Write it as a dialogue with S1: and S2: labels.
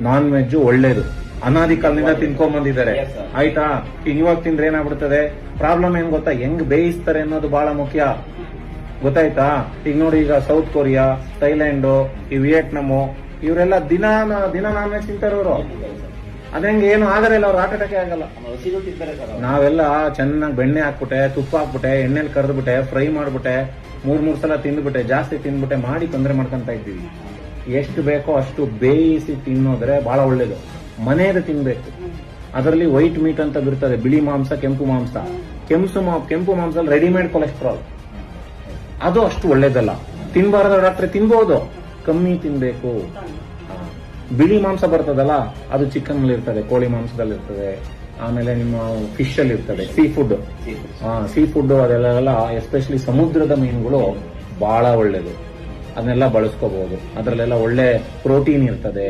S1: Non veg ಒಳ್ಳೇದು, ಅನಾದಿ ಕಾಲದಿಂದ ತಿನ್ಕೊಂಡ್ ಬಂದಿದ್ದಾರೆ. ಆಯ್ತಾ, ಈಗ ಇವಾಗ ತಿಂದ್ರೆ ಏನಾಗ್ಬಿಡ್ತದೆ, ಪ್ರಾಬ್ಲಮ್ ಏನ್ ಗೊತ್ತಾ, ಹೆಂಗ್ ಬೇಯಿಸ್ತಾರೆ ಅನ್ನೋದು ಬಹಳ ಮುಖ್ಯ. ಗೊತ್ತಾಯ್ತಾ? ಈಗ ನೋಡಿ, ಈಗ ಸೌತ್ ಕೊರಿಯಾ, ಥೈಲ್ಯಾಂಡ್, ಈ ವಿಯೆಟ್ನಾಮು, ಇವರೆಲ್ಲ ದಿನ ನಾನ್ ವೆಜ್ ತಿಂತಾರವ್ರು. ಅದಂಗೆ ಏನು ಆಗಲ್ಲ, ಅವ್ರು ಹಾರ್ಟ್ ಅಟ್ಯಾಕ್ ಆಗಲ್ಲ. ನಾವೆಲ್ಲ ಚೆನ್ನಾಗಿ ಬೆಣ್ಣೆ ಹಾಕ್ಬಿಟ್ಟೆ, ತುಪ್ಪ ಹಾಕ್ಬಿಟ್ಟೆ, ಎಣ್ಣೆಲಿ ಕರೆದ್ಬಿಟ್ಟೆ, ಫ್ರೈ ಮಾಡ್ಬಿಟ್ಟೆ, ಮೂರ್ ಸಲ ತಿಂದ್ಬಿಟ್ಟೆ, ಜಾಸ್ತಿ ತಿಂದ್ಬಿಟ್ಟೆ ಮಾಡಿ ತೊಂದರೆ ಮಾಡ್ಕೊಂತ ಇದ್ದೀವಿ. ಎಷ್ಟು ಬೇಕೋ ಅಷ್ಟು ಬೇಯಿಸಿ ತಿನ್ನೋದ್ರೆ ಬಹಳ ಒಳ್ಳೇದು. ಮನೆಯದು ತಿನ್ಬೇಕು. ಅದರಲ್ಲಿ ವೈಟ್ ಮೀಟ್ ಅಂತ ಬರ್ತದೆ, ಬಿಳಿ ಮಾಂಸ, ಕೆಂಪು ಮಾಂಸ. ಕೆಂಪು ಮಾಂಸದಲ್ಲಿ ರೆಡಿಮೇಡ್ ಕೊಲೆಸ್ಟ್ರಾಲ್, ಅದು ಅಷ್ಟು ಒಳ್ಳೇದಲ್ಲ. ತಿನ್ಬಾರ್ದು ಡಾಕ್ಟ್ರೆ, ತಿನ್ಬಹುದು, ಕಮ್ಮಿ ತಿನ್ಬೇಕು. ಬಿಳಿ ಮಾಂಸ ಬರ್ತದಲ್ಲ, ಅದು ಚಿಕನ್ ಅಲ್ಲಿ ಇರ್ತದೆ, ಕೋಳಿ ಮಾಂಸದಲ್ಲಿ ಇರ್ತದೆ, ಆಮೇಲೆ ನಿಮ್ಮ ಫಿಶ್ ಅಲ್ಲಿ ಇರ್ತದೆ, ಸೀ ಫುಡ್ ಅದೆಲ್ಲ ಎಸ್ಪೆಷಲಿ ಸಮುದ್ರದ ಮೀನುಗಳು ಬಹಳ ಒಳ್ಳೇದು. ಅದನ್ನೆಲ್ಲ ಬಳಸ್ಕೋಬಹುದು. ಅದರಲ್ಲೆಲ್ಲ ಒಳ್ಳೆ ಪ್ರೋಟೀನ್ ಇರ್ತದೆ.